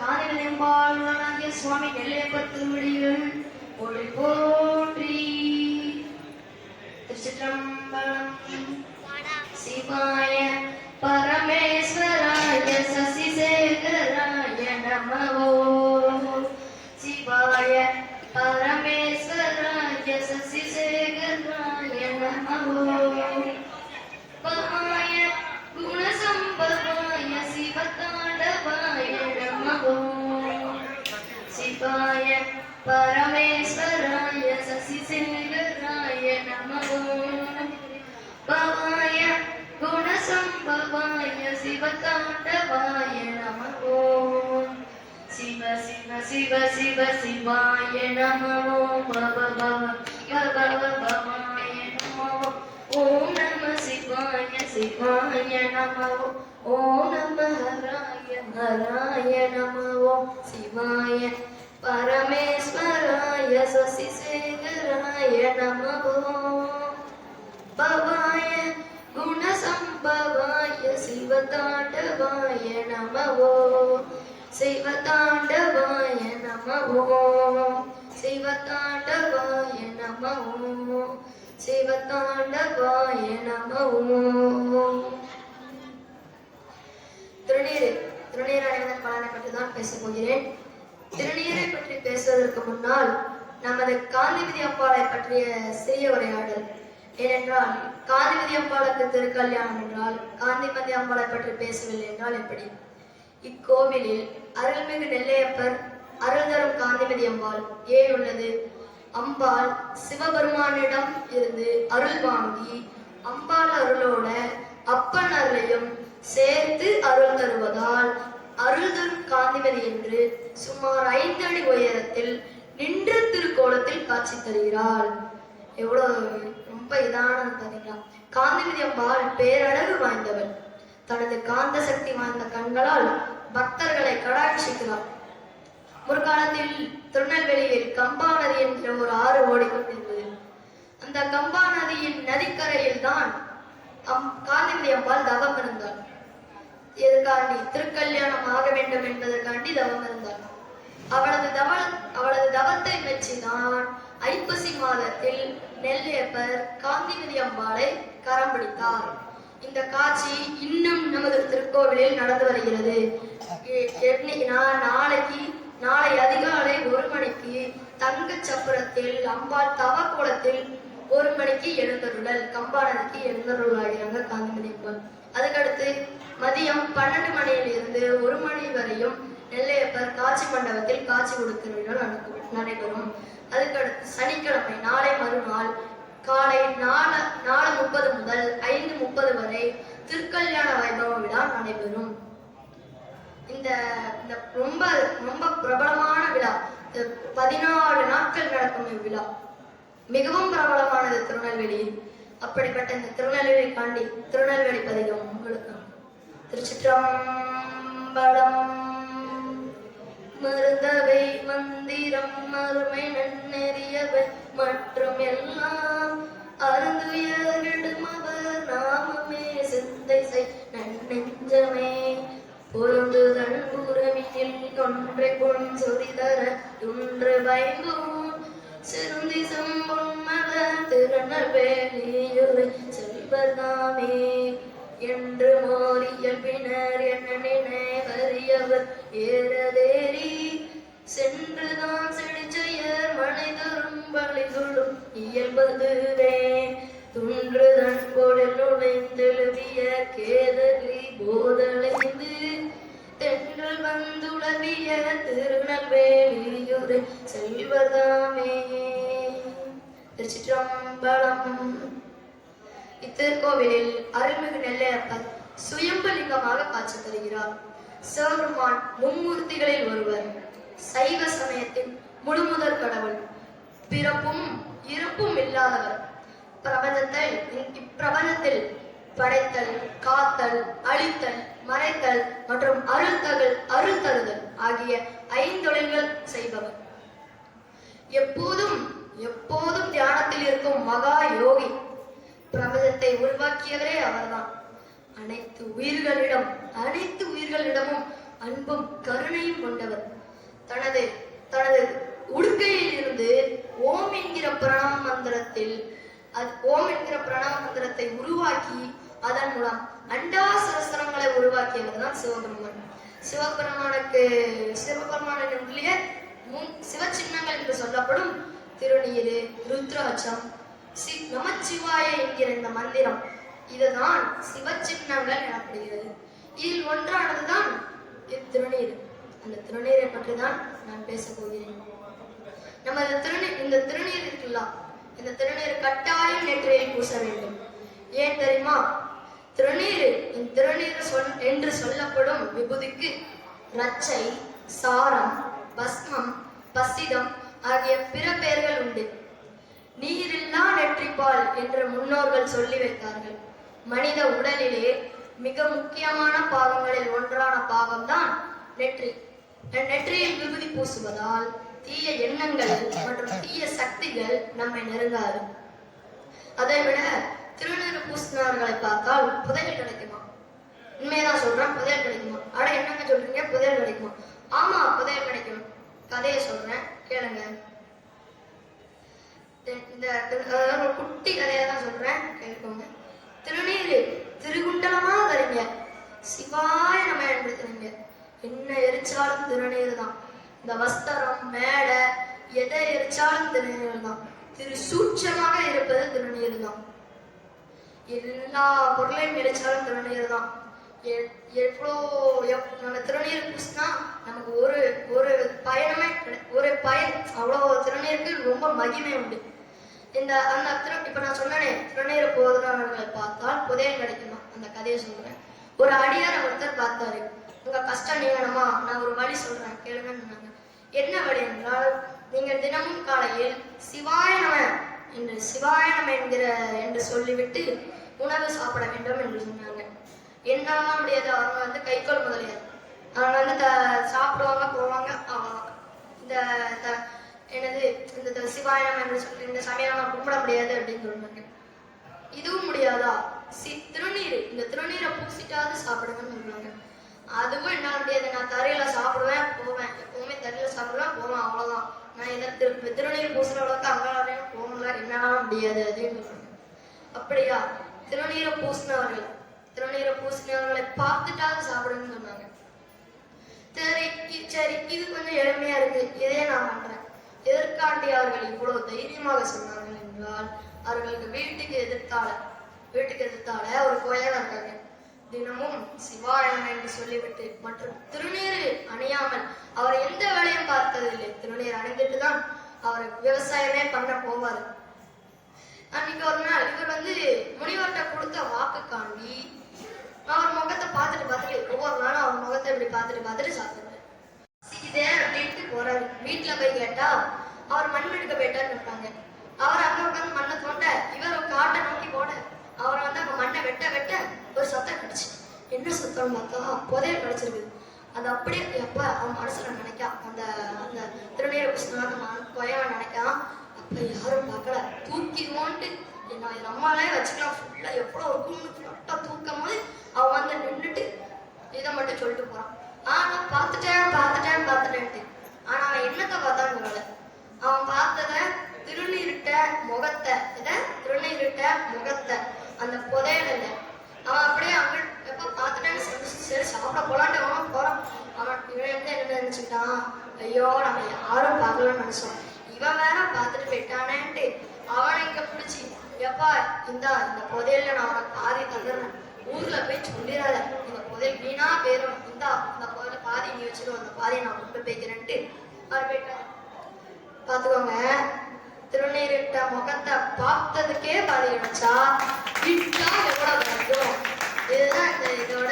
காதிலெம்பாளுடனாகிய சுவாமி நெல்லையப்பர் திருவடிகள் ஒளி போற்றி. திருச்சிற்றம்பலம். சிவாய பரமேஸ்வராய சசிசேகராய நமோ. சிவாய பரமேஸ்வராய சசிசேகராய நமோ. பவாய குணசம்பவாய சிவதாண்டவாய நமோ. சிவாய பரமேஸ்வராய சசிசேகராய நமோ. பவாய குணசம்பவாய சிவதாண்டவாய நமோ. சிவ சிவ சிவ சிவ சிவாய நமோ. பவ பவ பவ பவாய நமோ. ஓம் நம சிவாய சிவாய நமோ. ஓம் நம ஹராய ஹராய நமோ. சிவாய பரமேஸ்வராய சசிசேகராய நமோ. பவாய குணசம்பவாய சிவதாண்டவாய நமோ. சிவதாண்டவாய நமோ. சிவதாண்டவாய நமோ. சிவதாண்டவாய நமோ. திருநீர் அணிவதன் பலனை பற்றி தான் பேசப் போகிறேன். திருநீரை பற்றி பேசுவதற்கு முன்னால் நமது காந்திமதி அம்பாளை பற்றிய சிறிய உரையாடல். ஏனென்றால் காந்திமதி அம்பாளுக்கு திருக்கல்யாணம் என்றால் காந்திமதி அம்பாளை பற்றி பேசவில்லை என்றால் எப்படி? இக்கோவிலில் அருள்மிகு நெல்லையப்பர் அருள் தரும் காந்திமதி அம்பாள் ஏன் உள்ளது? அம்பாள் சிவபெருமானிடம் இருந்து அருள் வாங்கி அம்பாள் அருளோட அப்பன் அருளையும் சேர்த்து அருள் தருவதால் அருள் தரும் காந்திமதி என்று சுமார் 5 அடி உயரத்தில் நின்ற திருக்கோலத்தில் காட்சி தருகிறாள். எவ்வளவு ரொம்ப இதானது பாத்தீங்களா? காந்திமதி அம்பாள் பேரழகு வாய்ந்தவள். தனது காந்த சக்தி வாய்ந்த கண்களால் பக்தர்களை கடாட்சிக்கிறார். முற்காலத்தில் திருநெல்வேலியில் கம்பா நதி என்ற ஒரு ஆறு ஓடிக்கொண்டிருந்தது. அந்த கம்பா நதியின் நதிக்கரையில் தான் காந்திமதி அம்பாள் தவம் இருந்தாள். எதற்காண்டி? திருக்கல்யாணம் ஆக வேண்டும் என்பதற்காண்டி தவம் இருந்தாள். அவளது தவத்தை மெச்சிதான் ஐப்பசி மாதத்தில் நெல்லையப்பர் காந்திமதி அம்பாளை கரம் பிடித்தார். இந்த காட்சி இன்னும் நமது திருக்கோவிலில் நடந்து வருகிறது. நாளை அதிகாலை 1 மணிக்கு தங்க சப்பரத்தில் அம்பாள் தவ கோலத்தில் 1 மணிக்கு எழுந்தருளல் கம்பா நதிக்கு எழுந்தருளாகிறாங்க காந்திமதி அம்பாள். அதுக்கடுத்து மதியம் 12 மணியிலிருந்து 1 மணி வரையும் நெல்லையப்பர் காட்சி மண்டபத்தில் காட்சி கொடுக்கிறவர்கள் நடைபெறும். அதுக்கடுத்து சனிக்கிழமை நாளை மறுநாள் காலை 4:30 முதல் 5:30 வரை திருக்கல்யாண வைபவ விழா நடைபெறும். இந்த ரொம்ப ரொம்ப பிரபலமான விழா. 14 நாட்கள் நடக்கும் இவ்விழா. மிகவும் பிரபலமானது திருநெல்வேலியில். அப்படிப்பட்ட இந்த திருநெல்வேலி காண்டி திருநெல்வேலி பதிகம் உங்களுக்கு. திருச்சிற்றம்பலம். மருந்தவை மந்திரம் மறுமை நன்னெறியவை மற்றும் எல்லாம் அருந்துயர்கிடுமவர் நாமமே சிந்தை செய் நன்னெஞ்சமே. பொருந்துதல் புறவியில் ஒன்றை பொன் சொரிதர ஒன்று வைங்கூன் சிறுந்தி செம்பொன்மல திருநெல்வேலியுரை செல்வர்தாமே என்று மோரியல்பினர் என்ன நினைவறியவர் ஏறதேறி சென்றுதான் செடிச்செயர் மனை தரும் பலிகளும் இயல்பதுவே. துன்றுதன் கோடல் நுழைந்தெழுதிய கேதலி போதலைந்து தென்றல் வந்துளவிய திருநெல்வேலியுரை செல்வதாமே. திருச்சிற்றம்பலம். இத்திருக்கோவிலில் அருள்மிகு நெல்லையப்பர் சுயம்பலிங்கமாக காட்சி தருகிறார். சிவபெருமான் மும்மூர்த்திகளில் ஒருவர். சைவ சமயத்தின் முழுமுதற் கடவுள். பிறப்பும் இறப்பும் இல்லாதவர். இப்பிரபஞ்சத்தில் படைத்தல், காத்தல், அழித்தல், மறைத்தல் மற்றும் அருள் தருதல் ஆகிய 5 தொழில்கள் செய்பவர். எப்போதும் தியானத்தில் இருக்கும் மகா யோகி. பிரபஞ்சத்தை உருவாக்கியவரே அவர்தான். அனைத்து உயிர்களிடமும் அன்பும் கருணையும் கொண்டவர். தனது தனது உடுக்கையில் இருந்து ஓம் என்கிற பிரணவ மந்திரத்தில் ஓம் என்கிற பிரணவ மந்திரத்தை உருவாக்கி அதன் மூலம் அண்டாசரஸ்திரங்களை உருவாக்கியவர் தான் சிவபெருமான். சிவபெருமானுடைய சிவ சின்னங்கள் என்று சொல்லப்படும் திருநீரு, ருத்ராட்சம், நமச்சிவாய என்கிற இந்த மந்திரம், இதுதான் சிவ சின்னங்கள் எனப்படுகிறது. இதில் ஒன்றானதுதான் திருநீர். அந்த திருநீரை பற்றி தான் நான் பேச போகிறேன். நமது இந்த திருநீர் இருக்குல்ல, இந்த திருநீர் கட்டாயம் நெற்றியில் பூச வேண்டும். ஏன் தெரியுமா? திருநீர் என்று சொல்லப்படும் விபூதிக்கு ரச்சை, சாரம், பஸ்மம், பசிதம் ஆகிய பிற பெயர்கள் உண்டு. நீரில்லா நெற்றிப்பால் என்று முன்னோர்கள் சொல்லி வைத்தார்கள். மனித உடலிலே மிக முக்கியமான பாகங்களில் ஒன்றான பாகம்தான் நெற்றி. நெற்றியில் விபூதி பூசுவதால் தீய எண்ணங்கள் மற்றும் தீய சக்திகள் நம்மை நெருங்காது. அதை விட திருநீர் பூசினவர்களை பார்த்தால் புதையல் கிடைக்குமா? உண்மையதான் சொல்றேன், புதையல் கிடைக்குமா? அட என்னங்க சொல்றீங்க, புதையல் கிடைக்குமா? ஆமா, புதையல் கிடைக்கும். கதையை சொல்றேன், கேளுங்க. இந்த ஒரு குட்டி கதையை தான் சொல்றேன், கேட்கோங்க. திருநீர் திருகுண்டலமா தரீங்க, சிவாய நம்ம என்று தரீங்க. என்ன எரிச்சாலும் திருநீர் தான். இந்த வஸ்திரம், மேடை, எதை எரிச்சாலும் திருநீர் தான். சூட்சமாக இருப்பது திருநீர் தான். எல்லா பொருளையும் எரிச்சாலும் திருநீர் தான். எவ்வளோ நம்ம திருநீர் பூசினா நமக்கு ஒரு பயணமே பயன். அவ்வளோ திருநீருக்கு ரொம்ப மகிமை உண்டு. இப்ப நான் சொன்னேனே, திருநீர் போதுனவர்களை பார்த்தால் புதையல் கிடைக்குமா? அந்த கதையை சொல்றேன். ஒரு அடியார் ஒருத்தர் பார்த்தாரு. உங்க கஷ்டம் நீங்கணுமா? நான் ஒரு வழி சொல்றேன், கேளுங்க. என்ன வழி என்றால், நீங்கள் தினமும் காலையில் சிவாய நம என்று சொல்லிவிட்டு உணவு சாப்பிட வேண்டும் என்று சொன்னாங்க. என்னாலாம் முடியாது. அவங்க கைக்கோள் முதலியார். அவங்க சாப்பிடுவாங்க, போவாங்க. இந்த சிவாய நம என்று சொல்லி இந்த சமயம் கும்பிட முடியாது அப்படின்னு சொன்னாங்க. இதுவும் முடியாதா? இந்த திருநீரை பூசிட்டாவது சாப்பிடுங்கன்னு சொல்லுவாங்க. அதுவும் என்னால முடியாது. நான் தரையில சாப்பிடுவேன், போவேன். எப்பவுமே தரையில சாப்பிடுவேன், போவேன், அவ்வளவுதான். நான் எதை திருநீர் பூசுற அளவுக்கு அங்கே போகல, என்னால முடியாது அப்படின்னு சொல்லுவாங்க. அப்படியா? திருநீரை பூசினவர்களை பார்த்துட்டாவது சாப்பிடுன்னு சொன்னாங்க. சரி, இது கொஞ்சம் எளிமையா இருக்கு, இதே நான் பண்றேன். எதற்காண்டி அவர்கள் இவ்வளவு தைரியமாக சொன்னார்கள் என்றால், அவர்களுக்கு வீட்டுக்கு எதிர்த்தால ஒரு கோயிலா இருக்காங்க. தினமும் சிவாயனம் என்று சொல்லிவிட்டு மற்றும் திருநீர் அணியாமல் அவர் எந்த வேலையும் பார்த்ததில்லை. திருநீர் அணிந்துட்டு தான் அவர் விவசாயமே பண்ண போவார். அன்னைக்கு ஒரு நாள் இவர் முனிவர்கிட்ட கொடுத்த வாக்குக்காண்டி அவர் முகத்தை பார்த்துட்டு ஒவ்வொரு நாளும் அவர் முகத்தை இப்படி பார்த்துட்டு சாப்பிடுறாரு. இதே அப்படின்ட்டு போறாரு. வீட்டுல போய் கேட்டா அவர் மண் எடுக்க போயிட்டான்னு இருப்பாங்க. அவர் அங்க உட்காந்து மண்ணை தோண்ட, இவர் காட்டை நோக்கி போட, அவரை அங்க மண்ணை வெட்ட ஒரு சத்தம் கிடைச்சு. என்ன சத்தம் பார்த்தா புதையல் கிடைச்சிருக்கு. அது அப்படியே எப்ப அவன் மனசுல நினைக்கா, அந்த திருநீரை புயவன் நினைக்கான். அப்ப யாரும் பார்க்கல, தூக்கிடுவோன்ட்டு என் அம்மாலே வச்சுக்கலாம் ஃபுல்லா எவ்வளோ இருக்கும்னு தூக்கும் போது அவன் நின்றுட்டு இதை மட்டும் சொல்லிட்டு போறான். நான் பார்த்துட்டேன்ட்டு. ஆனா அவன் என்னத்தை பார்த்தான்னு சொல்லல. அவன் பார்த்தத திருநீரிட்ட முகத்தை, அந்த புதையல் இல்லை. அவன் அப்படியே அங்க எப்ப பார்த்துட்டேன்னு சரி சாப்பிட போலான்ட்டு போறான். அவன் இவன் என்ன நினைச்சுட்டான், ஐயோ நம்ம யாரும் பார்க்கலன்னு நினைச்சோம், இவன் வேற பார்த்துட்டு போயிட்டானேன்ட்டு அவனை இங்க பிடிச்சி, எப்பா இந்த புதையல்ல நான் அவனை பாதி தந்துடுறேன், ஊர்ல போய் சொல்லிடாத, இந்த புதையல் வீணா போயிடும், இந்த புதையல பாதி நீ வச்சிடும், அந்த பாதியை நான் கொண்டு போய்க்கிறேன்ட்டு அவர் போயிட்டாரு. பாத்துக்கோங்க, திருநீரிட்ட முகத்தை பார்த்ததுக்கே பாதி கிடைச்சா எவ்வளவு கிடைக்கும். இதுதான் இதோட